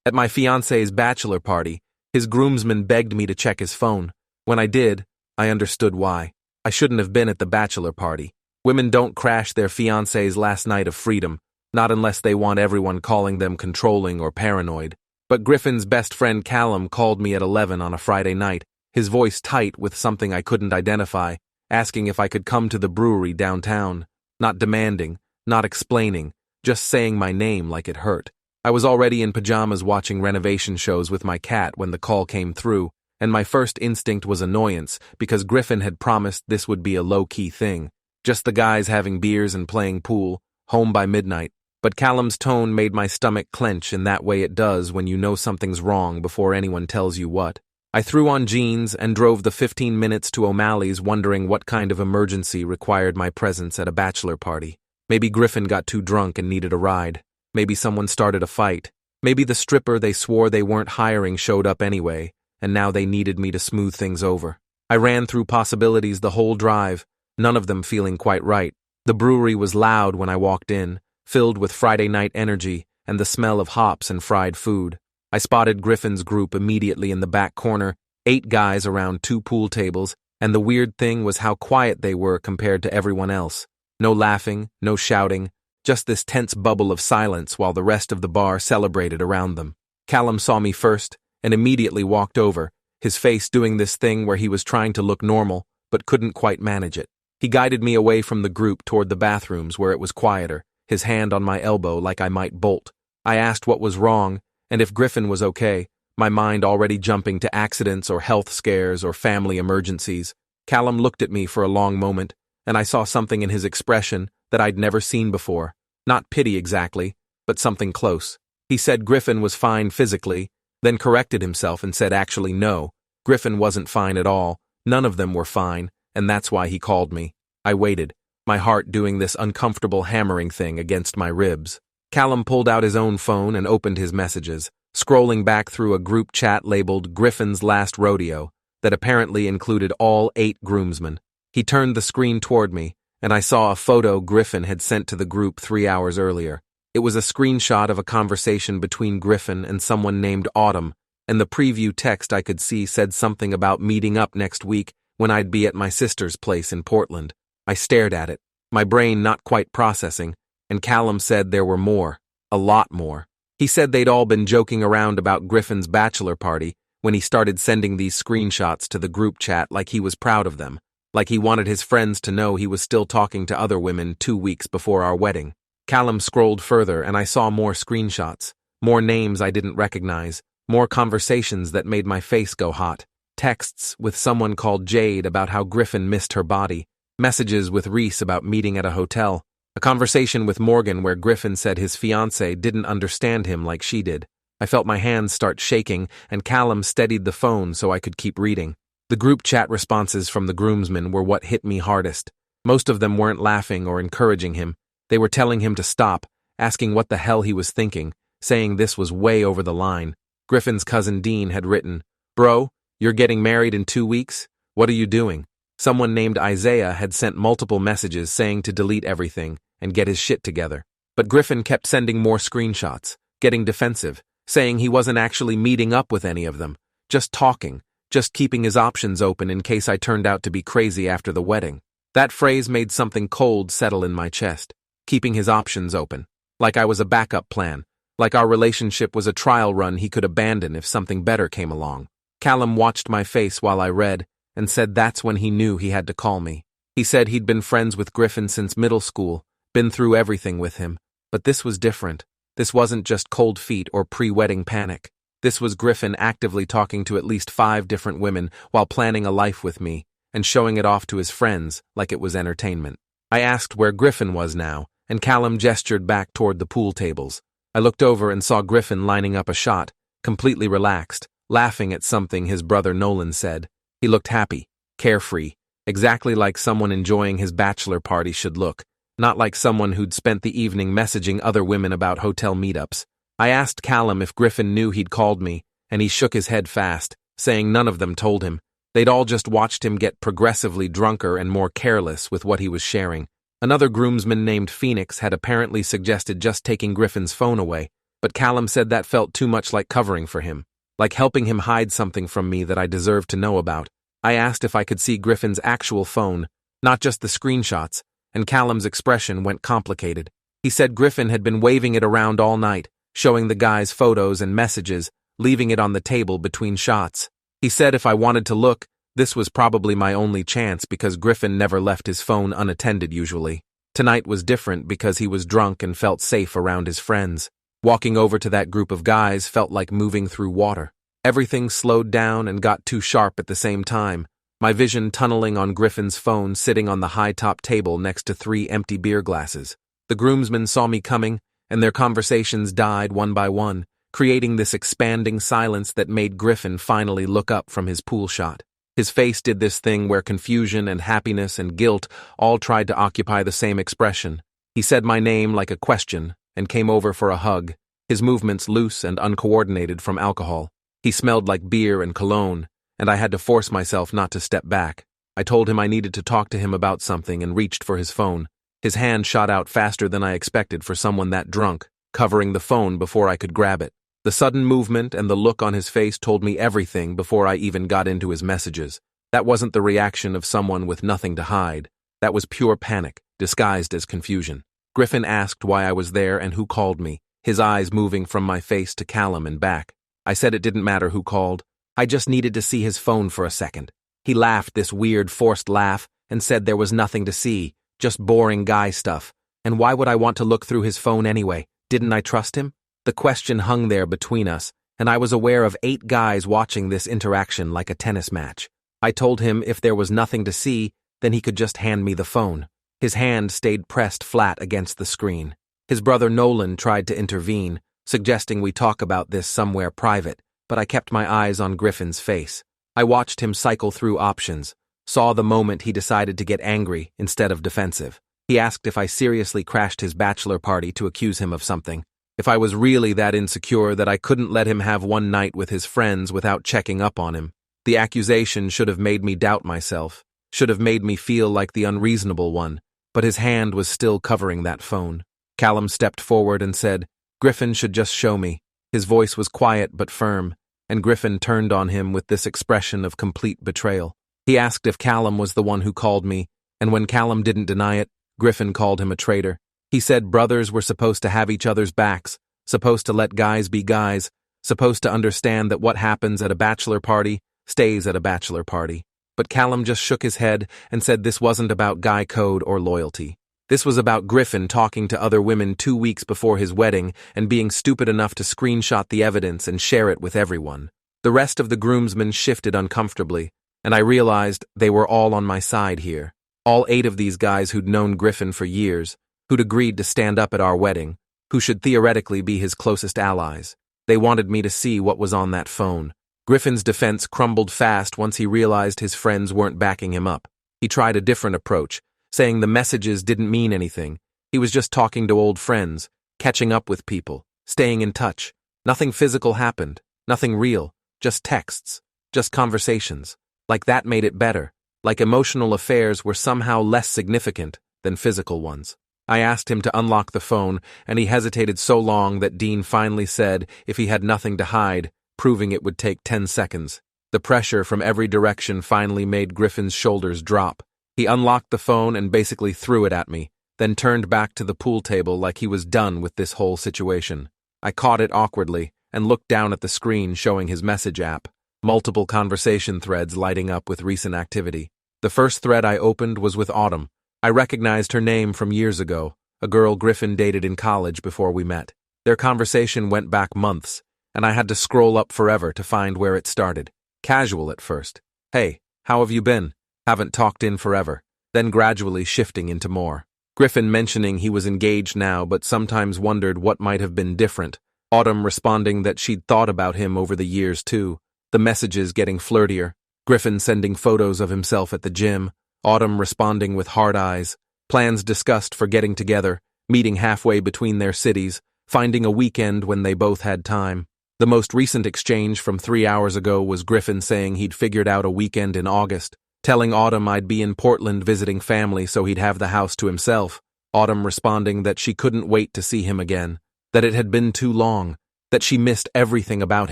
At my fiancé's bachelor party, his groomsmen begged me to check his phone. When I did, I understood why. I shouldn't have been at the bachelor party. Women don't crash their fiancé's last night of freedom, not unless they want everyone calling them controlling or paranoid. But Griffin's best friend Callum called me at 11 on a Friday night, his voice tight with something I couldn't identify, asking if I could come to the brewery downtown. Not demanding, not explaining, just saying my name like it hurt. I was already in pajamas watching renovation shows with my cat when the call came through, and my first instinct was annoyance because Griffin had promised this would be a low-key thing. Just the guys having beers and playing pool, home by midnight. But Callum's tone made my stomach clench in that way it does when you know something's wrong before anyone tells you what. I threw on jeans and drove the 15 minutes to O'Malley's wondering what kind of emergency required my presence at a bachelor party. Maybe Griffin got too drunk and needed a ride. Maybe someone started a fight. Maybe the stripper they swore they weren't hiring showed up anyway, and now they needed me to smooth things over. I ran through possibilities the whole drive, none of them feeling quite right. The brewery was loud when I walked in, filled with Friday night energy and the smell of hops and fried food. I spotted Griffin's group immediately in the back corner, 8 guys around 2 pool tables, and the weird thing was how quiet they were compared to everyone else. No laughing, no shouting, just this tense bubble of silence while the rest of the bar celebrated around them. Callum saw me first and immediately walked over, his face doing this thing where he was trying to look normal but couldn't quite manage it. He guided me away from the group toward the bathrooms where it was quieter, his hand on my elbow like I might bolt. I asked what was wrong and if Griffin was okay, my mind already jumping to accidents or health scares or family emergencies. Callum looked at me for a long moment, and I saw something in his expression that I'd never seen before. Not pity exactly, but something close. He said Griffin was fine physically, then corrected himself and said actually no, Griffin wasn't fine at all, none of them were fine, and that's why he called me. I waited, my heart doing this uncomfortable hammering thing against my ribs. Callum pulled out his own phone and opened his messages, scrolling back through a group chat labeled Griffin's Last Rodeo that apparently included all 8 groomsmen. He turned the screen toward me, and I saw a photo Griffin had sent to the group 3 hours earlier. It was a screenshot of a conversation between Griffin and someone named Autumn, and the preview text I could see said something about meeting up next week when I'd be at my sister's place in Portland. I stared at it, my brain not quite processing, and Callum said there were more, a lot more. He said they'd all been joking around about Griffin's bachelor party when he started sending these screenshots to the group chat like he was proud of them, like he wanted his friends to know he was still talking to other women 2 weeks before our wedding. Callum scrolled further and I saw more screenshots, more names I didn't recognize, more conversations that made my face go hot, texts with someone called Jade about how Griffin missed her body, messages with Reese about meeting at a hotel, a conversation with Morgan where Griffin said his fiancée didn't understand him like she did. I felt my hands start shaking and Callum steadied the phone so I could keep reading. The group chat responses from the groomsmen were what hit me hardest. Most of them weren't laughing or encouraging him. They were telling him to stop, asking what the hell he was thinking, saying this was way over the line. Griffin's cousin Dean had written, "Bro, you're getting married in 2 weeks? What are you doing?" Someone named Isaiah had sent multiple messages saying to delete everything and get his shit together. But Griffin kept sending more screenshots, getting defensive, saying he wasn't actually meeting up with any of them, just talking, just keeping his options open in case I turned out to be crazy after the wedding. That phrase made something cold settle in my chest, keeping his options open, like I was a backup plan, like our relationship was a trial run he could abandon if something better came along. Callum watched my face while I read, and said that's when he knew he had to call me. He said he'd been friends with Griffin since middle school, been through everything with him, but this was different. This wasn't just cold feet or pre-wedding panic. This was Griffin actively talking to at least 5 different women while planning a life with me, and showing it off to his friends like it was entertainment. I asked where Griffin was now, and Callum gestured back toward the pool tables. I looked over and saw Griffin lining up a shot, completely relaxed, laughing at something his brother Nolan said. He looked happy, carefree, exactly like someone enjoying his bachelor party should look, not like someone who'd spent the evening messaging other women about hotel meetups. I asked Callum if Griffin knew he'd called me, and he shook his head fast, saying none of them told him. They'd all just watched him get progressively drunker and more careless with what he was sharing. Another groomsman named Phoenix had apparently suggested just taking Griffin's phone away, But Callum said that felt too much like covering for him, like helping him hide something from me that I deserved to know about. I asked if I could see Griffin's actual phone, not just the screenshots, and Callum's expression went complicated. He said Griffin had been waving it around all night, showing the guys photos and messages, leaving it on the table between shots. He said if I wanted to look, this was probably my only chance because Griffin never left his phone unattended usually. Tonight was different because he was drunk and felt safe around his friends. Walking over to that group of guys felt like moving through water. Everything slowed down and got too sharp at the same time, my vision tunneling on Griffin's phone sitting on the high-top table next to 3 empty beer glasses. The groomsmen saw me coming, and their conversations died one by one, creating this expanding silence that made Griffin finally look up from his pool shot. His face did this thing where confusion and happiness and guilt all tried to occupy the same expression. He said my name like a question and came over for a hug, his movements loose and uncoordinated from alcohol. He smelled like beer and cologne, and I had to force myself not to step back. I told him I needed to talk to him about something and reached for his phone. His hand shot out faster than I expected for someone that drunk, covering the phone before I could grab it. The sudden movement and the look on his face told me everything before I even got into his messages. That wasn't the reaction of someone with nothing to hide. That was pure panic, disguised as confusion. Griffin asked why I was there and who called me, his eyes moving from my face to Callum and back. I said it didn't matter who called. I just needed to see his phone for a second. He laughed this weird, forced laugh and said there was nothing to see, just boring guy stuff. And why would I want to look through his phone anyway? Didn't I trust him? The question hung there between us, and I was aware of 8 guys watching this interaction like a tennis match. I told him if there was nothing to see, then he could just hand me the phone. His hand stayed pressed flat against the screen. His brother Nolan tried to intervene, suggesting we talk about this somewhere private, but I kept my eyes on Griffin's face. I watched him cycle through options, saw the moment he decided to get angry instead of defensive. He asked if I seriously crashed his bachelor party to accuse him of something. If I was really that insecure that I couldn't let him have one night with his friends without checking up on him. The accusation should have made me doubt myself, should have made me feel like the unreasonable one, but his hand was still covering that phone. Callum stepped forward and said, "Griffin should just show me." His voice was quiet but firm, and Griffin turned on him with this expression of complete betrayal. He asked if Callum was the one who called me, and when Callum didn't deny it, Griffin called him a traitor. He said brothers were supposed to have each other's backs, supposed to let guys be guys, supposed to understand that what happens at a bachelor party stays at a bachelor party. But Callum just shook his head and said this wasn't about guy code or loyalty. This was about Griffin talking to other women 2 weeks before his wedding and being stupid enough to screenshot the evidence and share it with everyone. The rest of the groomsmen shifted uncomfortably, and I realized they were all on my side here. All 8 of these guys who'd known Griffin for years, who'd agreed to stand up at our wedding, who should theoretically be his closest allies. They wanted me to see what was on that phone. Griffin's defense crumbled fast once he realized his friends weren't backing him up. He tried a different approach, saying the messages didn't mean anything. He was just talking to old friends, catching up with people, staying in touch. Nothing physical happened, nothing real, just texts, just conversations. Like that made it better, like emotional affairs were somehow less significant than physical ones. I asked him to unlock the phone, and he hesitated so long that Dean finally said if he had nothing to hide, proving it would take 10 seconds. The pressure from every direction finally made Griffin's shoulders drop. He unlocked the phone and basically threw it at me, then turned back to the pool table like he was done with this whole situation. I caught it awkwardly and looked down at the screen showing his message app, multiple conversation threads lighting up with recent activity. The first thread I opened was with Autumn. I recognized her name from years ago, a girl Griffin dated in college before we met. Their conversation went back months, and I had to scroll up forever to find where it started. Casual at first. "Hey, how have you been? Haven't talked in forever." Then gradually shifting into more. Griffin mentioning he was engaged now but sometimes wondered what might have been different. Autumn responding that she'd thought about him over the years too. The messages getting flirtier. Griffin sending photos of himself at the gym. Autumn responding with hard eyes, plans discussed for getting together, meeting halfway between their cities, finding a weekend when they both had time. The most recent exchange from 3 hours ago was Griffin saying he'd figured out a weekend in August, telling Autumn I'd be in Portland visiting family so he'd have the house to himself. Autumn responding that she couldn't wait to see him again. that it had been too long, that she missed everything about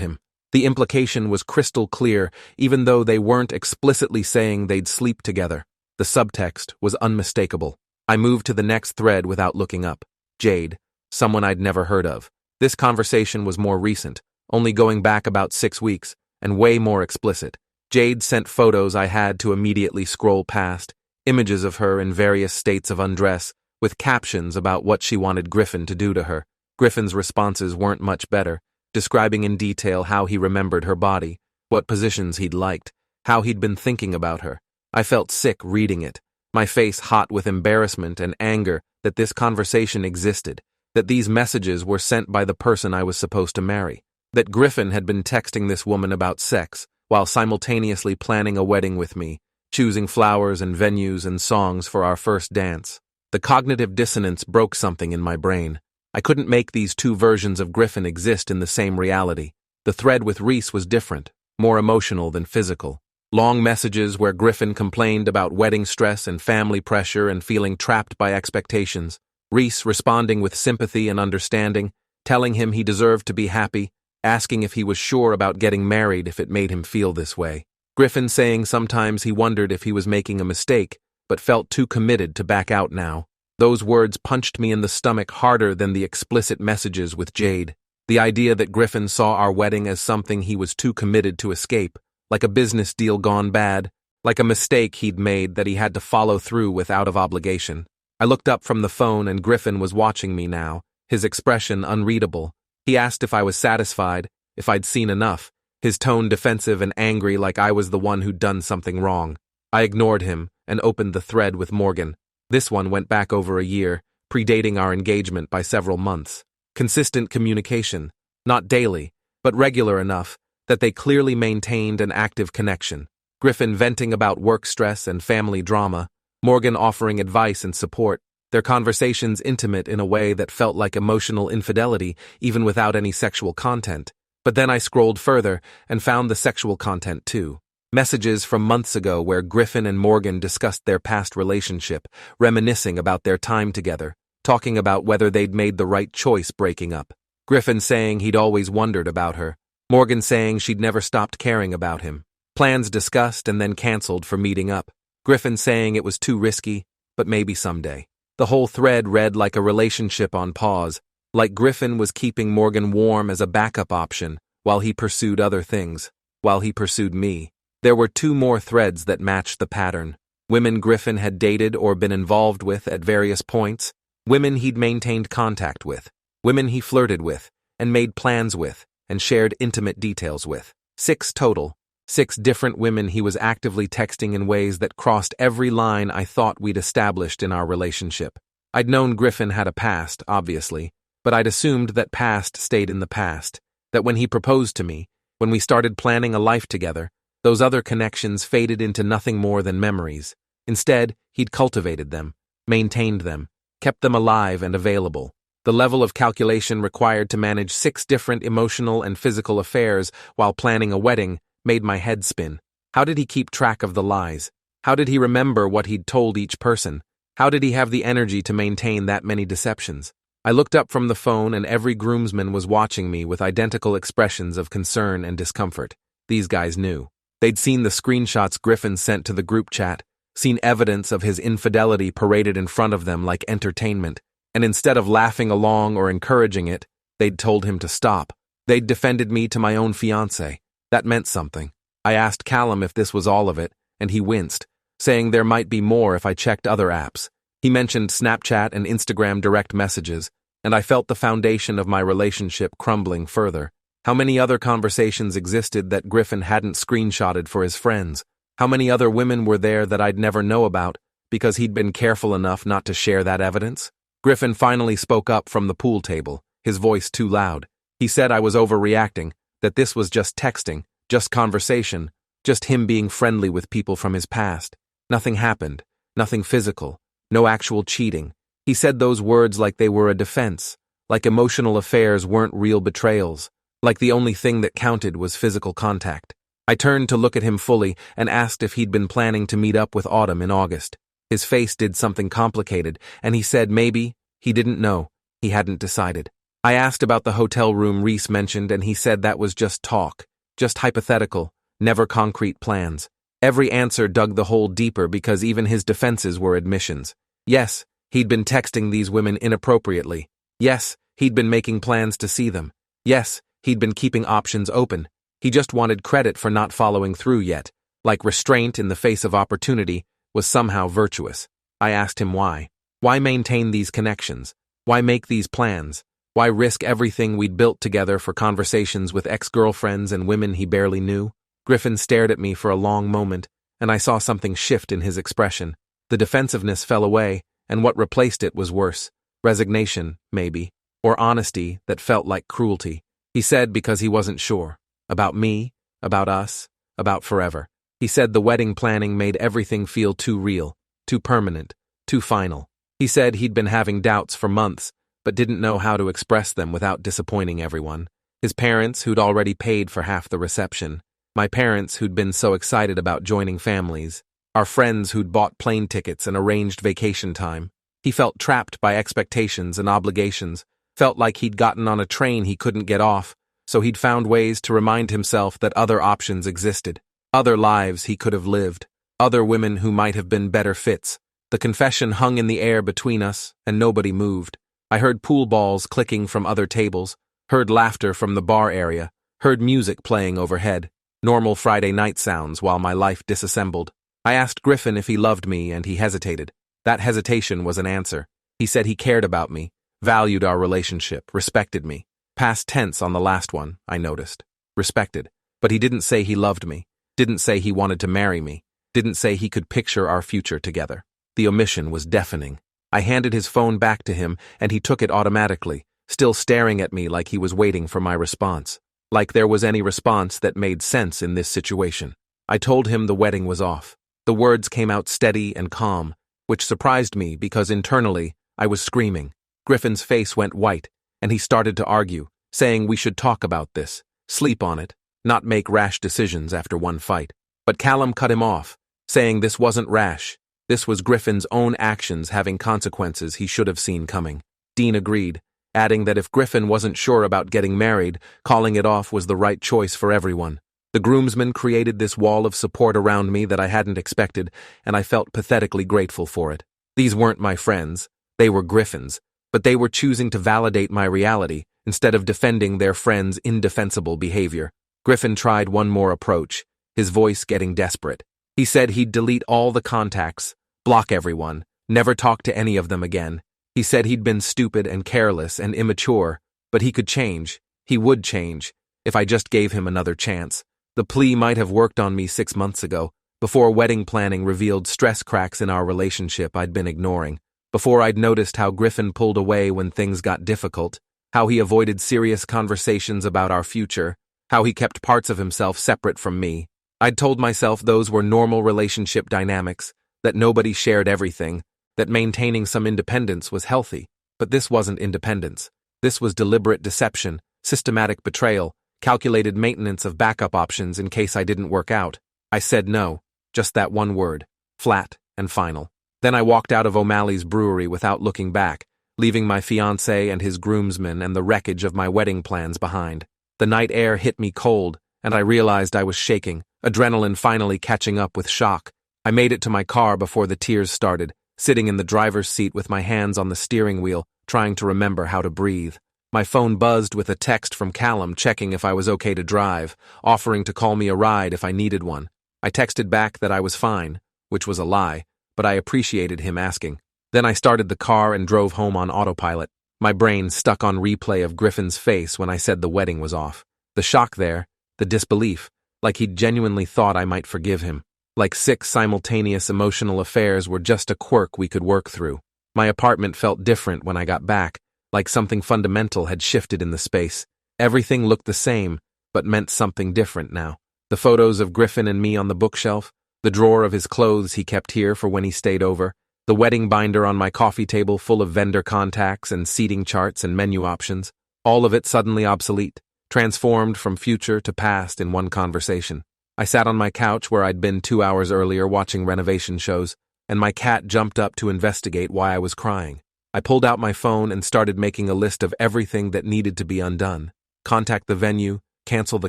him. The implication was crystal clear, even though they weren't explicitly saying they'd sleep together. The subtext was unmistakable. I moved to the next thread without looking up. Jade, someone I'd never heard of. This conversation was more recent, only going back about 6 weeks, and way more explicit. Jade sent photos I had to immediately scroll past, images of her in various states of undress, with captions about what she wanted Griffin to do to her. Griffin's responses weren't much better, describing in detail how he remembered her body, what positions he'd liked, how he'd been thinking about her. I felt sick reading it, my face hot with embarrassment and anger that this conversation existed, that these messages were sent by the person I was supposed to marry, that Griffin had been texting this woman about sex while simultaneously planning a wedding with me, choosing flowers and venues and songs for our first dance. The cognitive dissonance broke something in my brain. I couldn't make these two versions of Griffin exist in the same reality. The thread with Reese was different, more emotional than physical. Long messages where Griffin complained about wedding stress and family pressure and feeling trapped by expectations. Reese responding with sympathy and understanding, telling him he deserved to be happy, asking if he was sure about getting married if it made him feel this way. Griffin saying sometimes he wondered if he was making a mistake, but felt too committed to back out now. Those words punched me in the stomach harder than the explicit messages with Jade. The idea that Griffin saw our wedding as something he was too committed to escape, like a business deal gone bad, like a mistake he'd made that he had to follow through with out of obligation. I looked up from the phone and Griffin was watching me now, his expression unreadable. He asked if I was satisfied, if I'd seen enough, his tone defensive and angry like I was the one who'd done something wrong. I ignored him and opened the thread with Morgan. This one went back over a year, predating our engagement by several months. Consistent communication, not daily, but regular enough that they clearly maintained an active connection. Griffin venting about work stress and family drama, Morgan offering advice and support, their conversations intimate in a way that felt like emotional infidelity even without any sexual content. But then I scrolled further and found the sexual content too. Messages from months ago where Griffin and Morgan discussed their past relationship, reminiscing about their time together, talking about whether they'd made the right choice breaking up. Griffin saying he'd always wondered about her. Morgan saying she'd never stopped caring about him. Plans discussed and then canceled for meeting up. Griffin saying it was too risky, but maybe someday. The whole thread read like a relationship on pause, like Griffin was keeping Morgan warm as a backup option while he pursued other things, while he pursued me. There were 2 more threads that matched the pattern. Women Griffin had dated or been involved with at various points, women he'd maintained contact with, women he flirted with, and made plans with, and shared intimate details with. 6 total. 6 different women he was actively texting in ways that crossed every line I thought we'd established in our relationship. I'd known Griffin had a past, obviously, but I'd assumed that past stayed in the past, that when he proposed to me, when we started planning a life together, those other connections faded into nothing more than memories. Instead, he'd cultivated them, maintained them, kept them alive and available. The level of calculation required to manage 6 different emotional and physical affairs while planning a wedding made my head spin. How did he keep track of the lies? How did he remember what he'd told each person? How did he have the energy to maintain that many deceptions? I looked up from the phone and every groomsman was watching me with identical expressions of concern and discomfort. These guys knew. They'd seen the screenshots Griffin sent to the group chat, seen evidence of his infidelity paraded in front of them like entertainment, and instead of laughing along or encouraging it, they'd told him to stop. They'd defended me to my own fiancé. That meant something. I asked Callum if this was all of it, and he winced, saying there might be more if I checked other apps. He mentioned Snapchat and Instagram direct messages, and I felt the foundation of my relationship crumbling further. How many other conversations existed that Griffin hadn't screenshotted for his friends? How many other women were there that I'd never know about because he'd been careful enough not to share that evidence? Griffin finally spoke up from the pool table, his voice too loud. He said I was overreacting, that this was just texting, just conversation, just him being friendly with people from his past. Nothing happened, nothing physical, no actual cheating. He said those words like they were a defense, like emotional affairs weren't real betrayals, like the only thing that counted was physical contact. I turned to look at him fully and asked if he'd been planning to meet up with Autumn in August. His face did something complicated, and he said maybe, he didn't know, he hadn't decided. I asked about the hotel room Reese mentioned, and he said that was just talk, just hypothetical, never concrete plans. Every answer dug the hole deeper because even his defenses were admissions. Yes, he'd been texting these women inappropriately. Yes, he'd been making plans to see them. Yes, he'd been keeping options open. He just wanted credit for not following through yet, like restraint in the face of opportunity was somehow virtuous. I asked him why. Why maintain these connections? Why make these plans? Why risk everything we'd built together for conversations with ex-girlfriends and women he barely knew? Griffin stared at me for a long moment, and I saw something shift in his expression. The defensiveness fell away, and what replaced it was worse. Resignation, maybe, or honesty that felt like cruelty. He said because he wasn't sure. About me, about us, about forever. He said the wedding planning made everything feel too real, too permanent, too final. He said he'd been having doubts for months, but didn't know how to express them without disappointing everyone. His parents, who'd already paid for half the reception. My parents, who'd been so excited about joining families. Our friends who'd bought plane tickets and arranged vacation time. He felt trapped by expectations and obligations, felt like he'd gotten on a train he couldn't get off, so he'd found ways to remind himself that other options existed, other lives he could have lived, other women who might have been better fits. The confession hung in the air between us, and nobody moved. I heard pool balls clicking from other tables, heard laughter from the bar area, heard music playing overhead, normal Friday night sounds while my life disassembled. I asked Griffin if he loved me, and he hesitated. That hesitation was an answer. He said he cared about me, valued our relationship, respected me. Past tense on the last one, I noticed. Respected. But he didn't say he loved me, didn't say he wanted to marry me, didn't say he could picture our future together. The omission was deafening. I handed his phone back to him, and he took it automatically, still staring at me like he was waiting for my response. Like there was any response that made sense in this situation. I told him the wedding was off. The words came out steady and calm, which surprised me because internally I was screaming. Griffin's face went white, and he started to argue, saying we should talk about this, sleep on it, not make rash decisions after one fight. But Callum cut him off, saying this wasn't rash. This was Griffin's own actions having consequences he should have seen coming. Dean agreed, adding that if Griffin wasn't sure about getting married, calling it off was the right choice for everyone. The groomsmen created this wall of support around me that I hadn't expected, and I felt pathetically grateful for it. These weren't my friends, they were Griffin's, but they were choosing to validate my reality instead of defending their friend's indefensible behavior. Griffin tried one more approach, his voice getting desperate. He said he'd delete all the contacts, block everyone, never talk to any of them again. He said he'd been stupid and careless and immature, but he could change, he would change, if I just gave him another chance. The plea might have worked on me 6 months ago, before wedding planning revealed stress cracks in our relationship I'd been ignoring, before I'd noticed how Griffin pulled away when things got difficult, how he avoided serious conversations about our future, how he kept parts of himself separate from me. I'd told myself those were normal relationship dynamics, that nobody shared everything, that maintaining some independence was healthy. But this wasn't independence. This was deliberate deception, systematic betrayal, calculated maintenance of backup options in case I didn't work out. I said no, just that one word, flat and final. Then I walked out of O'Malley's brewery without looking back, leaving my fiancé and his groomsmen and the wreckage of my wedding plans behind. The night air hit me cold, and I realized I was shaking, adrenaline finally catching up with shock. I made it to my car before the tears started, sitting in the driver's seat with my hands on the steering wheel, trying to remember how to breathe. My phone buzzed with a text from Callum checking if I was okay to drive, offering to call me a ride if I needed one. I texted back that I was fine, which was a lie, but I appreciated him asking. Then I started the car and drove home on autopilot, my brain stuck on replay of Griffin's face when I said the wedding was off. The shock there, the disbelief, like he'd genuinely thought I might forgive him. Like 6 simultaneous emotional affairs were just a quirk we could work through. My apartment felt different when I got back, like something fundamental had shifted in the space. Everything looked the same, but meant something different now. The photos of Griffin and me on the bookshelf, the drawer of his clothes he kept here for when he stayed over, the wedding binder on my coffee table full of vendor contacts and seating charts and menu options, all of it suddenly obsolete, transformed from future to past in one conversation. I sat on my couch where I'd been 2 hours earlier watching renovation shows, and my cat jumped up to investigate why I was crying. I pulled out my phone and started making a list of everything that needed to be undone. Contact the venue, cancel the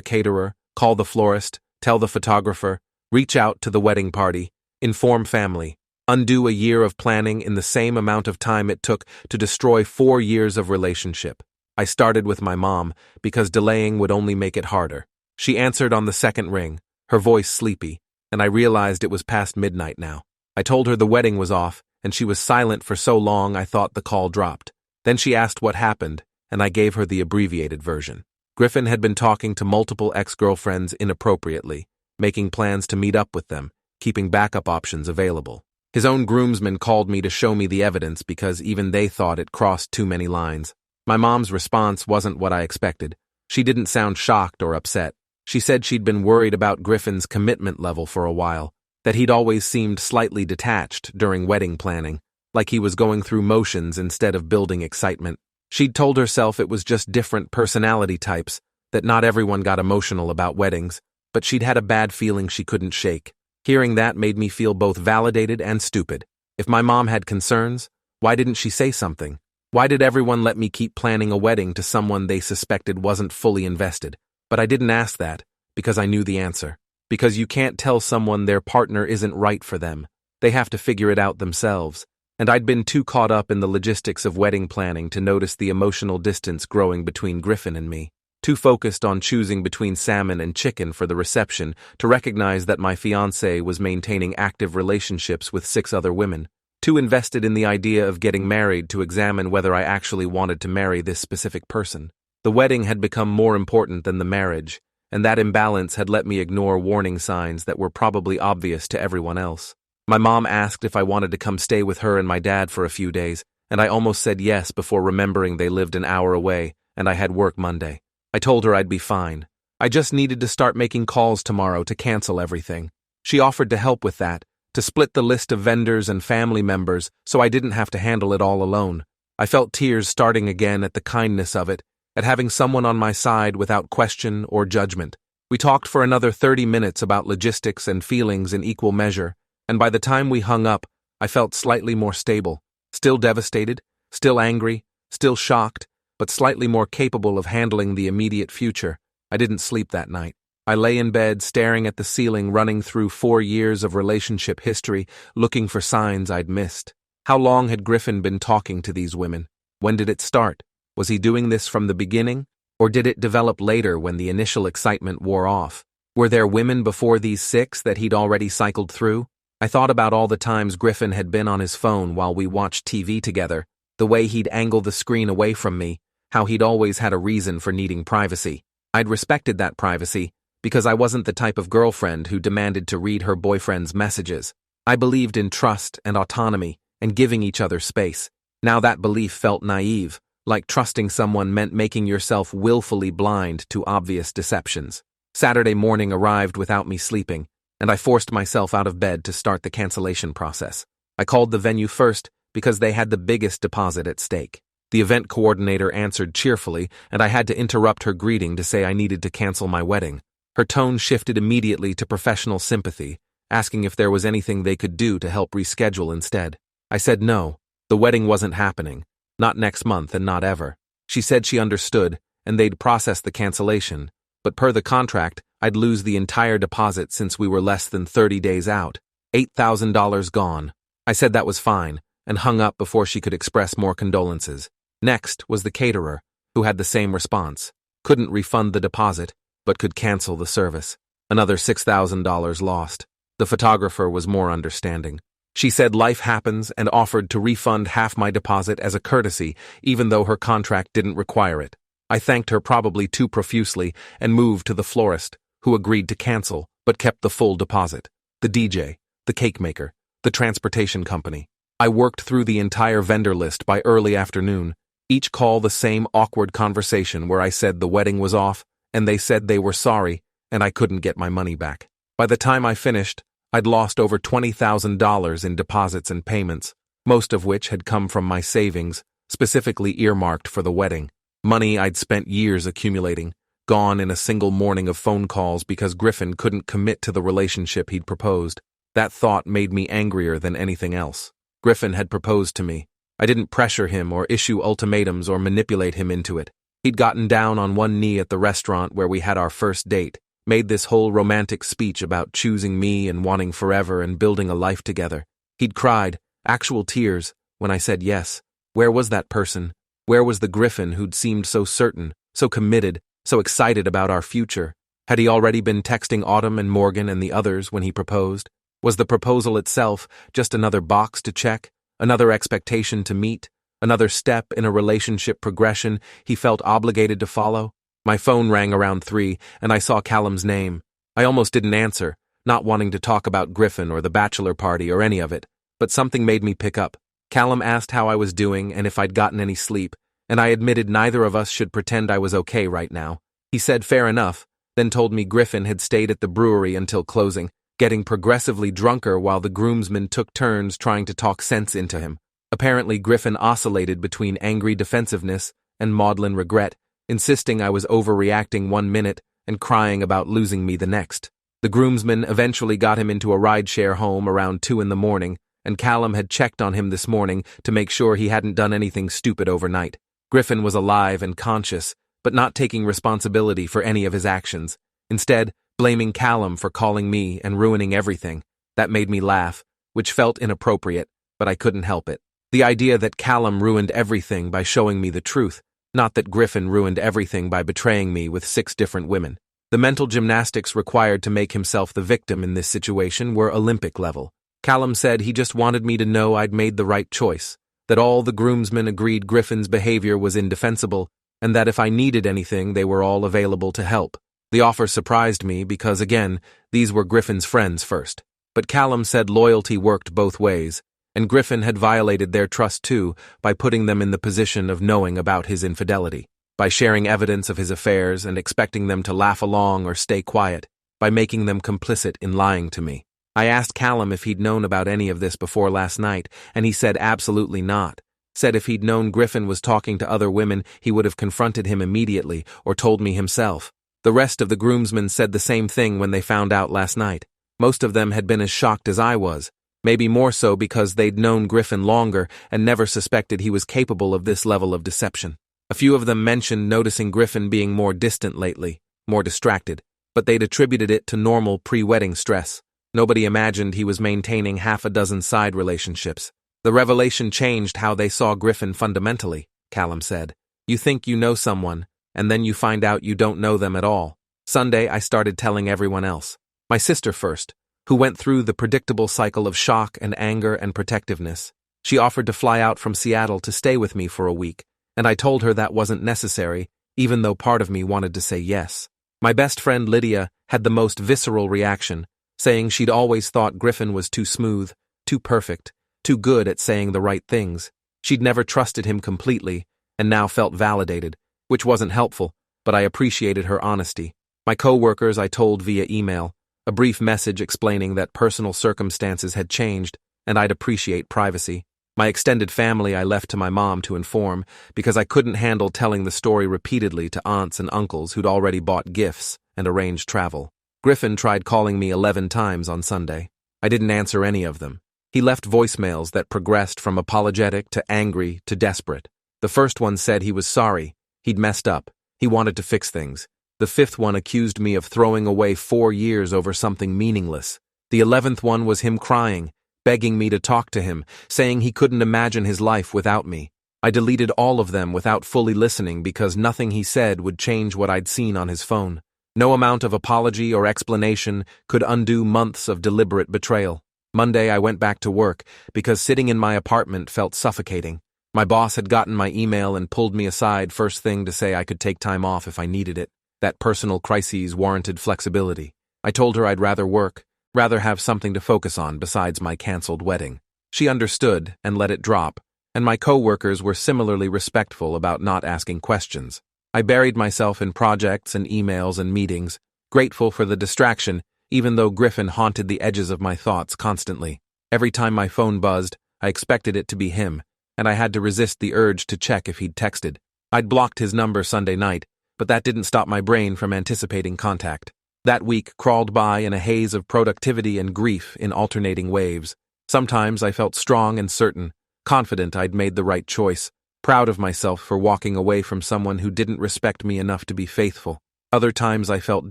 caterer, call the florist, tell the photographer, reach out to the wedding party, inform family, undo a year of planning in the same amount of time it took to destroy 4 years of relationship. I started with my mom because delaying would only make it harder. She answered on the second ring, her voice sleepy, and I realized it was past midnight now. I told her the wedding was off, and she was silent for so long I thought the call dropped. Then she asked what happened, and I gave her the abbreviated version. Griffin had been talking to multiple ex-girlfriends inappropriately, making plans to meet up with them, keeping backup options available. His own groomsmen called me to show me the evidence because even they thought it crossed too many lines. My mom's response wasn't what I expected. She didn't sound shocked or upset. She said she'd been worried about Griffin's commitment level for a while, that he'd always seemed slightly detached during wedding planning, like he was going through motions instead of building excitement. She'd told herself it was just different personality types, that not everyone got emotional about weddings, but she'd had a bad feeling she couldn't shake. Hearing that made me feel both validated and stupid. If my mom had concerns, why didn't she say something? Why did everyone let me keep planning a wedding to someone they suspected wasn't fully invested? But I didn't ask that, because I knew the answer. Because you can't tell someone their partner isn't right for them. They have to figure it out themselves. And I'd been too caught up in the logistics of wedding planning to notice the emotional distance growing between Griffin and me. Too focused on choosing between salmon and chicken for the reception to recognize that my fiancé was maintaining active relationships with 6 other women. Too invested in the idea of getting married to examine whether I actually wanted to marry this specific person. The wedding had become more important than the marriage, and that imbalance had let me ignore warning signs that were probably obvious to everyone else. My mom asked if I wanted to come stay with her and my dad for a few days, and I almost said yes before remembering they lived an hour away and I had work Monday. I told her I'd be fine. I just needed to start making calls tomorrow to cancel everything. She offered to help with that, to split the list of vendors and family members so I didn't have to handle it all alone. I felt tears starting again at the kindness of it, at having someone on my side without question or judgment. We talked for another 30 minutes about logistics and feelings in equal measure, and by the time we hung up, I felt slightly more stable, still devastated, still angry, still shocked, but slightly more capable of handling the immediate future. I didn't sleep that night. I lay in bed staring at the ceiling running through 4 years of relationship history, looking for signs I'd missed. How long had Griffin been talking to these women? When did it start? Was he doing this from the beginning? Or did it develop later when the initial excitement wore off? Were there women before these 6 that he'd already cycled through? I thought about all the times Griffin had been on his phone while we watched TV together, the way he'd angle the screen away from me, how he'd always had a reason for needing privacy. I'd respected that privacy because I wasn't the type of girlfriend who demanded to read her boyfriend's messages. I believed in trust and autonomy and giving each other space. Now that belief felt naive, like trusting someone meant making yourself willfully blind to obvious deceptions. Saturday morning arrived without me sleeping, and I forced myself out of bed to start the cancellation process. I called the venue first because they had the biggest deposit at stake. The event coordinator answered cheerfully, and I had to interrupt her greeting to say I needed to cancel my wedding. Her tone shifted immediately to professional sympathy, asking if there was anything they could do to help reschedule instead. I said no, the wedding wasn't happening, not next month and not ever. She said she understood, and they'd process the cancellation, but per the contract, I'd lose the entire deposit since we were less than 30 days out. $8,000 gone. I said that was fine, and hung up before she could express more condolences. Next was the caterer, who had the same response. Couldn't refund the deposit, but could cancel the service. Another $6,000 lost. The photographer was more understanding. She said life happens and offered to refund half my deposit as a courtesy, even though her contract didn't require it. I thanked her probably too profusely and moved to the florist, who agreed to cancel, but kept the full deposit. The DJ, the cake maker, the transportation company. I worked through the entire vendor list by early afternoon, each call the same awkward conversation where I said the wedding was off, and they said they were sorry, and I couldn't get my money back. By the time I finished, I'd lost over $20,000 in deposits and payments, most of which had come from my savings, specifically earmarked for the wedding. Money I'd spent years accumulating, gone in a single morning of phone calls because Griffin couldn't commit to the relationship he'd proposed. That thought made me angrier than anything else. Griffin had proposed to me, I didn't pressure him or issue ultimatums or manipulate him into it. He'd gotten down on one knee at the restaurant where we had our first date, made this whole romantic speech about choosing me and wanting forever and building a life together. He'd cried, actual tears, when I said yes. Where was that person? Where was the Griffin who'd seemed so certain, so committed, so excited about our future? Had he already been texting Autumn and Morgan and the others when he proposed? Was the proposal itself just another box to check, another expectation to meet, another step in a relationship progression he felt obligated to follow? My phone rang around 3, and I saw Callum's name. I almost didn't answer, not wanting to talk about Griffin or the bachelor party or any of it, but something made me pick up. Callum asked how I was doing and if I'd gotten any sleep, and I admitted neither of us should pretend I was okay right now. He said fair enough, then told me Griffin had stayed at the brewery until closing, getting progressively drunker while the groomsmen took turns trying to talk sense into him. Apparently Griffin oscillated between angry defensiveness and maudlin regret, insisting I was overreacting 1 minute and crying about losing me the next. The groomsmen eventually got him into a rideshare home around 2 in the morning, and Callum had checked on him this morning to make sure he hadn't done anything stupid overnight. Griffin was alive and conscious, but not taking responsibility for any of his actions, instead blaming Callum for calling me and ruining everything. That made me laugh, which felt inappropriate, but I couldn't help it. The idea that Callum ruined everything by showing me the truth, not that Griffin ruined everything by betraying me with 6 different women. The mental gymnastics required to make himself the victim in this situation were Olympic level. Callum said he just wanted me to know I'd made the right choice, that all the groomsmen agreed Griffin's behavior was indefensible, and that if I needed anything they were all available to help. The offer surprised me because, again, these were Griffin's friends first. But Callum said loyalty worked both ways, and Griffin had violated their trust too by putting them in the position of knowing about his infidelity, by sharing evidence of his affairs and expecting them to laugh along or stay quiet, by making them complicit in lying to me. I asked Callum if he'd known about any of this before last night, and he said absolutely not. Said if he'd known Griffin was talking to other women, he would have confronted him immediately or told me himself. The rest of the groomsmen said the same thing when they found out last night. Most of them had been as shocked as I was, maybe more so because they'd known Griffin longer and never suspected he was capable of this level of deception. A few of them mentioned noticing Griffin being more distant lately, more distracted, but they'd attributed it to normal pre-wedding stress. Nobody imagined he was maintaining half a dozen side relationships. The revelation changed how they saw Griffin fundamentally, Callum said. You think you know someone, and then you find out you don't know them at all. Sunday, I started telling everyone else. My sister first, who went through the predictable cycle of shock and anger and protectiveness. She offered to fly out from Seattle to stay with me for a week, and I told her that wasn't necessary, even though part of me wanted to say yes. My best friend Lydia had the most visceral reaction, saying she'd always thought Griffin was too smooth, too perfect, too good at saying the right things. She'd never trusted him completely, and now felt validated, which wasn't helpful, but I appreciated her honesty. My co-workers I told via email, a brief message explaining that personal circumstances had changed, and I'd appreciate privacy. My extended family I left to my mom to inform, because I couldn't handle telling the story repeatedly to aunts and uncles who'd already bought gifts and arranged travel. Griffin tried calling me 11 times on Sunday. I didn't answer any of them. He left voicemails that progressed from apologetic to angry to desperate. The first one said he was sorry. He'd messed up. He wanted to fix things. The 5th one accused me of throwing away 4 years over something meaningless. The 11th one was him crying, begging me to talk to him, saying he couldn't imagine his life without me. I deleted all of them without fully listening because nothing he said would change what I'd seen on his phone. No amount of apology or explanation could undo months of deliberate betrayal. Monday I went back to work because sitting in my apartment felt suffocating. My boss had gotten my email and pulled me aside first thing to say I could take time off if I needed it. That personal crises warranted flexibility. I told her I'd rather work, rather have something to focus on besides my canceled wedding. She understood and let it drop, and my co-workers were similarly respectful about not asking questions. I buried myself in projects and emails and meetings, grateful for the distraction, even though Griffin haunted the edges of my thoughts constantly. Every time my phone buzzed, I expected it to be him, and I had to resist the urge to check if he'd texted. I'd blocked his number Sunday night, but that didn't stop my brain from anticipating contact. That week crawled by in a haze of productivity and grief in alternating waves. Sometimes I felt strong and certain, confident I'd made the right choice, proud of myself for walking away from someone who didn't respect me enough to be faithful. Other times I felt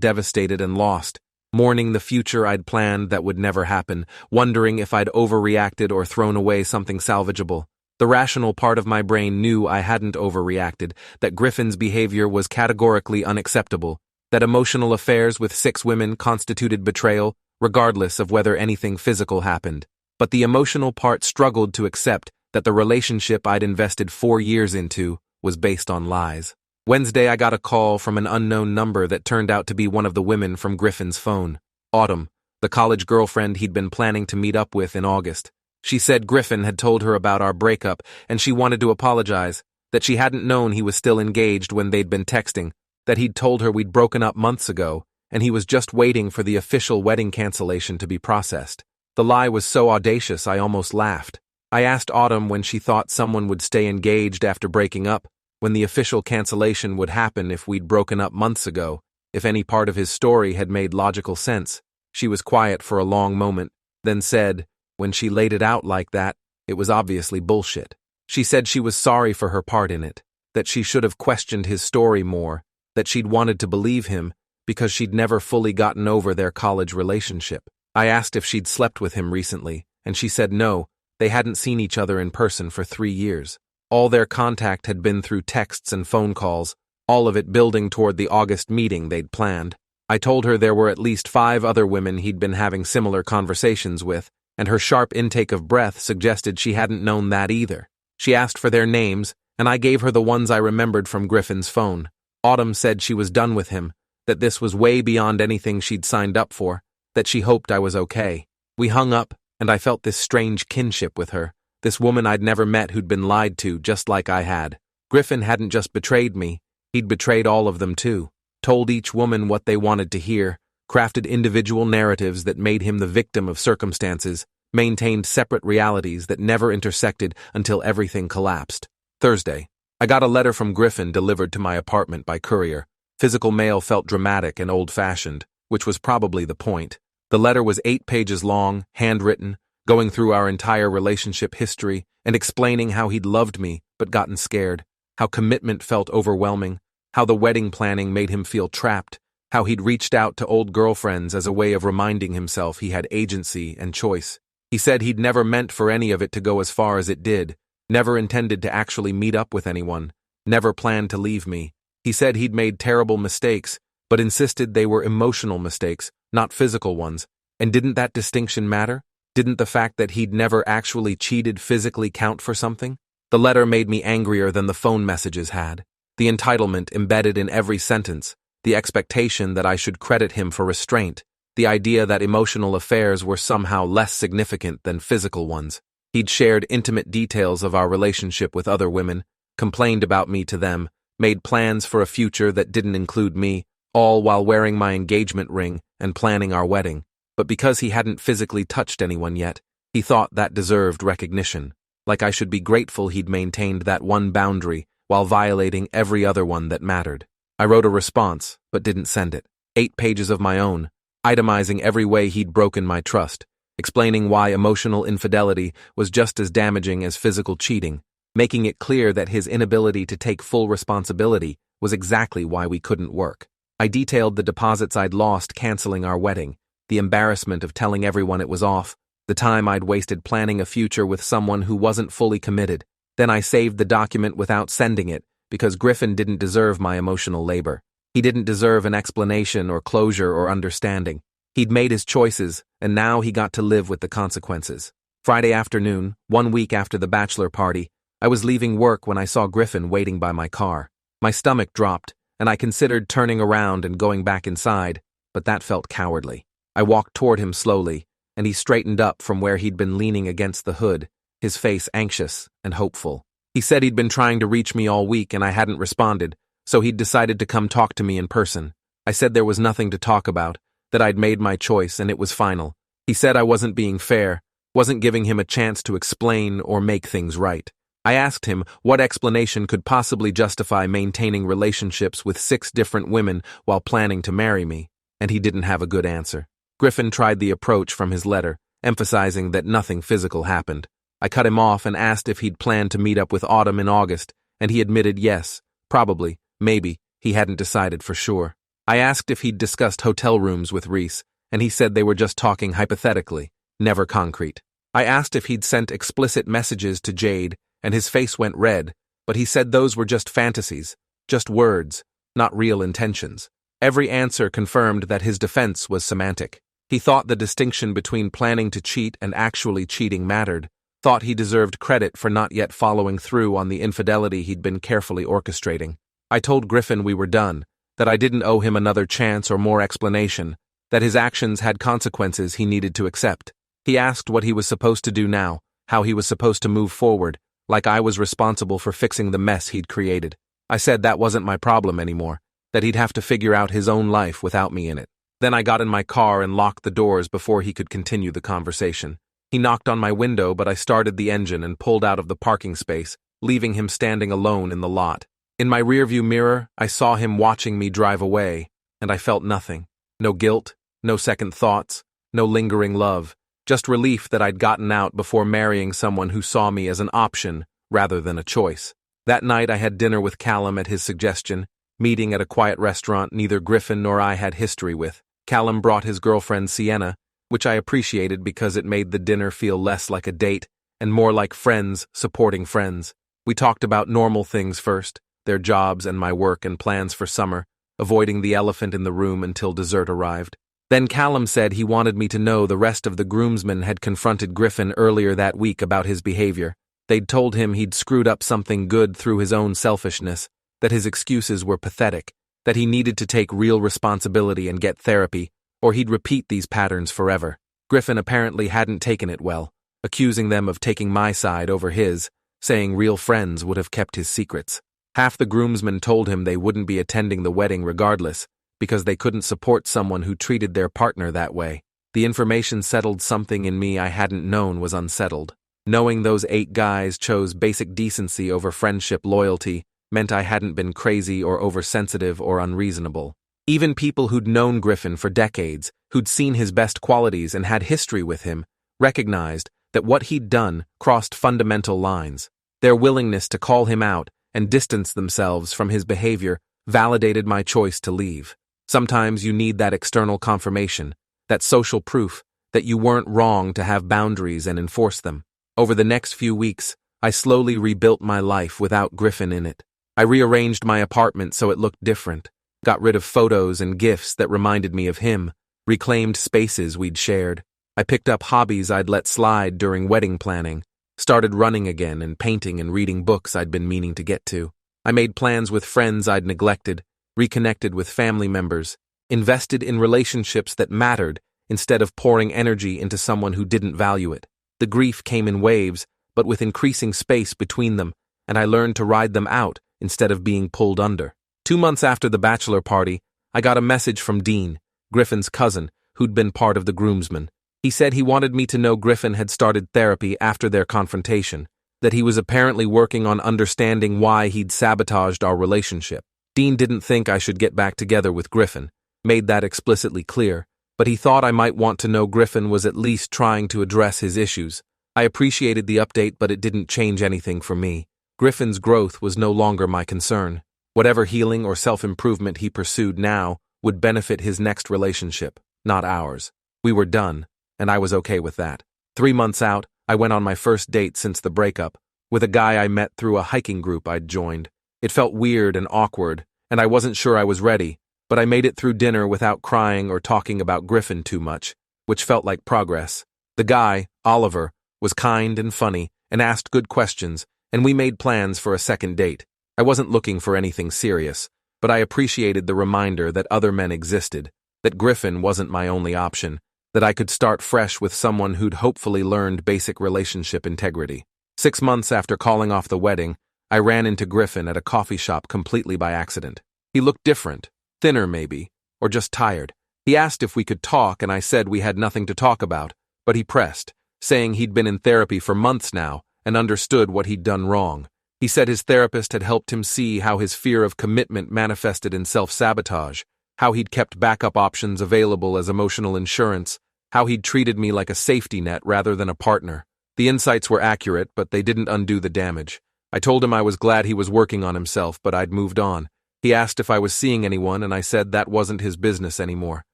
devastated and lost, mourning the future I'd planned that would never happen, wondering if I'd overreacted or thrown away something salvageable. The rational part of my brain knew I hadn't overreacted, that Griffin's behavior was categorically unacceptable, that emotional affairs with 6 women constituted betrayal, regardless of whether anything physical happened. But the emotional part struggled to accept that the relationship I'd invested 4 years into was based on lies. Wednesday, I got a call from an unknown number that turned out to be one of the women from Griffin's phone. Autumn, the college girlfriend he'd been planning to meet up with in August. She said Griffin had told her about our breakup and she wanted to apologize, that she hadn't known he was still engaged when they'd been texting, that he'd told her we'd broken up months ago, and he was just waiting for the official wedding cancellation to be processed. The lie was so audacious I almost laughed. I asked Autumn when she thought someone would stay engaged after breaking up, when the official cancellation would happen if we'd broken up months ago, if any part of his story had made logical sense. She was quiet for a long moment, then said, when she laid it out like that, it was obviously bullshit. She said she was sorry for her part in it, that she should have questioned his story more, that she'd wanted to believe him because she'd never fully gotten over their college relationship. I asked if she'd slept with him recently, and she said no, they hadn't seen each other in person for 3 years. All their contact had been through texts and phone calls, all of it building toward the August meeting they'd planned. I told her there were at least 5 other women he'd been having similar conversations with, and her sharp intake of breath suggested she hadn't known that either. She asked for their names, and I gave her the ones I remembered from Griffin's phone. Autumn said she was done with him, that this was way beyond anything she'd signed up for, that she hoped I was okay. We hung up, and I felt this strange kinship with her, this woman I'd never met who'd been lied to just like I had. Griffin hadn't just betrayed me, he'd betrayed all of them too, told each woman what they wanted to hear, crafted individual narratives that made him the victim of circumstances, maintained separate realities that never intersected until everything collapsed. Thursday, I got a letter from Griffin delivered to my apartment by courier. Physical mail felt dramatic and old-fashioned, which was probably the point. The letter was 8 pages long, handwritten, going through our entire relationship history and explaining how he'd loved me but gotten scared, how commitment felt overwhelming, how the wedding planning made him feel trapped, how he'd reached out to old girlfriends as a way of reminding himself he had agency and choice. He said he'd never meant for any of it to go as far as it did, never intended to actually meet up with anyone, never planned to leave me. He said he'd made terrible mistakes, but insisted they were emotional mistakes, not physical ones. And didn't that distinction matter? Didn't the fact that he'd never actually cheated physically count for something? The letter made me angrier than the phone messages had. The entitlement embedded in every sentence, the expectation that I should credit him for restraint, the idea that emotional affairs were somehow less significant than physical ones. He'd shared intimate details of our relationship with other women, complained about me to them, made plans for a future that didn't include me, all while wearing my engagement ring and planning our wedding. But because he hadn't physically touched anyone yet, he thought that deserved recognition, like I should be grateful he'd maintained that one boundary while violating every other one that mattered. I wrote a response, but didn't send it. 8 pages of my own, itemizing every way he'd broken my trust, explaining why emotional infidelity was just as damaging as physical cheating, making it clear that his inability to take full responsibility was exactly why we couldn't work. I detailed the deposits I'd lost canceling our wedding, the embarrassment of telling everyone it was off, the time I'd wasted planning a future with someone who wasn't fully committed. Then I saved the document without sending it, because Griffin didn't deserve my emotional labor. He didn't deserve an explanation or closure or understanding. He'd made his choices, and now he got to live with the consequences. Friday afternoon, 1 week after the bachelor party, I was leaving work when I saw Griffin waiting by my car. My stomach dropped, and I considered turning around and going back inside, but that felt cowardly. I walked toward him slowly, and he straightened up from where he'd been leaning against the hood, his face anxious and hopeful. He said he'd been trying to reach me all week and I hadn't responded, so he'd decided to come talk to me in person. I said there was nothing to talk about, that I'd made my choice and it was final. He said I wasn't being fair, wasn't giving him a chance to explain or make things right. I asked him what explanation could possibly justify maintaining relationships with 6 different women while planning to marry me, and he didn't have a good answer. Griffin tried the approach from his letter, emphasizing that nothing physical happened. I cut him off and asked if he'd planned to meet up with Autumn in August, and he admitted yes, probably, maybe, he hadn't decided for sure. I asked if he'd discussed hotel rooms with Reese, and he said they were just talking hypothetically, never concrete. I asked if he'd sent explicit messages to Jade, and his face went red, but he said those were just fantasies, just words, not real intentions. Every answer confirmed that his defense was semantic. He thought the distinction between planning to cheat and actually cheating mattered, thought he deserved credit for not yet following through on the infidelity he'd been carefully orchestrating. I told Griffin we were done, that I didn't owe him another chance or more explanation, that his actions had consequences he needed to accept. He asked what he was supposed to do now, how he was supposed to move forward, like I was responsible for fixing the mess he'd created. I said that wasn't my problem anymore, that he'd have to figure out his own life without me in it. Then I got in my car and locked the doors before he could continue the conversation. He knocked on my window, but I started the engine and pulled out of the parking space, leaving him standing alone in the lot. In my rearview mirror, I saw him watching me drive away, and I felt nothing. No guilt, no second thoughts, no lingering love, just relief that I'd gotten out before marrying someone who saw me as an option rather than a choice. That night I had dinner with Callum at his suggestion, meeting at a quiet restaurant neither Griffin nor I had history with. Callum brought his girlfriend Sienna, which I appreciated because it made the dinner feel less like a date and more like friends supporting friends. We talked about normal things first, their jobs and my work and plans for summer, avoiding the elephant in the room until dessert arrived. Then Callum said he wanted me to know the rest of the groomsmen had confronted Griffin earlier that week about his behavior. They'd told him he'd screwed up something good through his own selfishness, that his excuses were pathetic, that he needed to take real responsibility and get therapy, or he'd repeat these patterns forever. Griffin apparently hadn't taken it well, accusing them of taking my side over his, saying real friends would have kept his secrets. Half the groomsmen told him they wouldn't be attending the wedding regardless, because they couldn't support someone who treated their partner that way. The information settled something in me I hadn't known was unsettled. Knowing those 8 guys chose basic decency over friendship loyalty meant I hadn't been crazy or oversensitive or unreasonable. Even people who'd known Griffin for decades, who'd seen his best qualities and had history with him, recognized that what he'd done crossed fundamental lines. Their willingness to call him out and distance themselves from his behavior validated my choice to leave. Sometimes you need that external confirmation, that social proof, that you weren't wrong to have boundaries and enforce them. Over the next few weeks, I slowly rebuilt my life without Griffin in it. I rearranged my apartment so it looked different, got rid of photos and gifts that reminded me of him, reclaimed spaces we'd shared. I picked up hobbies I'd let slide during wedding planning, started running again and painting and reading books I'd been meaning to get to. I made plans with friends I'd neglected, reconnected with family members, invested in relationships that mattered instead of pouring energy into someone who didn't value it. The grief came in waves, but with increasing space between them, and I learned to ride them out instead of being pulled under. 2 months after the bachelor party, I got a message from Dean, Griffin's cousin, who'd been part of the groomsmen. He said he wanted me to know Griffin had started therapy after their confrontation, that he was apparently working on understanding why he'd sabotaged our relationship. Dean didn't think I should get back together with Griffin, made that explicitly clear, but he thought I might want to know Griffin was at least trying to address his issues. I appreciated the update, but it didn't change anything for me. Griffin's growth was no longer my concern. Whatever healing or self-improvement he pursued now would benefit his next relationship, not ours. We were done, and I was okay with that. 3 months out, I went on my first date since the breakup, with a guy I met through a hiking group I'd joined. It felt weird and awkward, and I wasn't sure I was ready, but I made it through dinner without crying or talking about Griffin too much, which felt like progress. The guy, Oliver, was kind and funny and asked good questions, and we made plans for a second date. I wasn't looking for anything serious, but I appreciated the reminder that other men existed, that Griffin wasn't my only option, that I could start fresh with someone who'd hopefully learned basic relationship integrity. 6 months after calling off the wedding, I ran into Griffin at a coffee shop completely by accident. He looked different, thinner maybe, or just tired. He asked if we could talk, and I said we had nothing to talk about, but he pressed, saying he'd been in therapy for months now and understood what he'd done wrong. He said his therapist had helped him see how his fear of commitment manifested in self-sabotage, how he'd kept backup options available as emotional insurance, how he'd treated me like a safety net rather than a partner. The insights were accurate, but they didn't undo the damage. I told him I was glad he was working on himself, but I'd moved on. He asked if I was seeing anyone, and I said that wasn't his business anymore.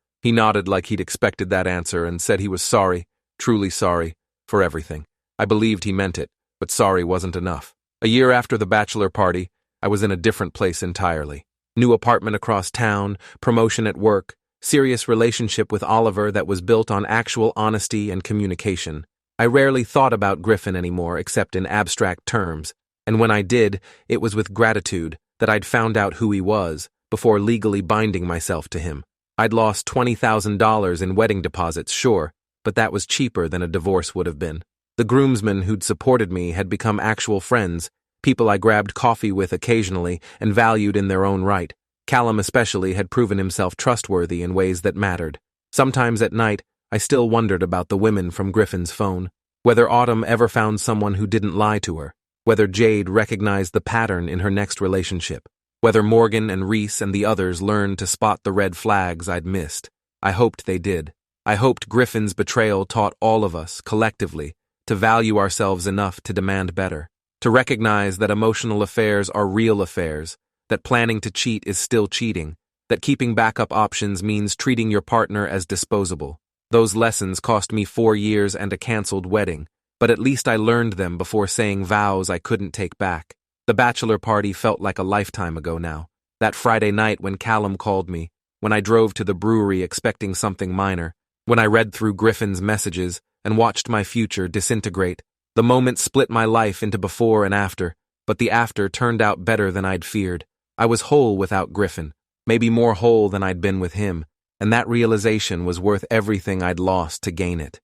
He nodded like he'd expected that answer and said he was sorry, truly sorry, for everything. I believed he meant it, but sorry wasn't enough. A year after the bachelor party, I was in a different place entirely. New apartment across town, promotion at work, serious relationship with Oliver that was built on actual honesty and communication. I rarely thought about Griffin anymore except in abstract terms, and when I did, it was with gratitude that I'd found out who he was before legally binding myself to him. I'd lost $20,000 in wedding deposits, sure, but that was cheaper than a divorce would have been. The groomsmen who'd supported me had become actual friends, people I grabbed coffee with occasionally and valued in their own right. Callum especially had proven himself trustworthy in ways that mattered. Sometimes at night, I still wondered about the women from Griffin's phone, whether Autumn ever found someone who didn't lie to her, whether Jade recognized the pattern in her next relationship, whether Morgan and Reese and the others learned to spot the red flags I'd missed. I hoped they did. I hoped Griffin's betrayal taught all of us, collectively, to value ourselves enough to demand better, to recognize that emotional affairs are real affairs, that planning to cheat is still cheating, that keeping backup options means treating your partner as disposable. Those lessons cost me 4 years and a canceled wedding, but at least I learned them before saying vows I couldn't take back. The bachelor party felt like a lifetime ago now. That Friday night when Callum called me, when I drove to the brewery expecting something minor, when I read through Griffin's messages and watched my future disintegrate. The moment split my life into before and after, but the after turned out better than I'd feared. I was whole without Griffin, maybe more whole than I'd been with him, and that realization was worth everything I'd lost to gain it.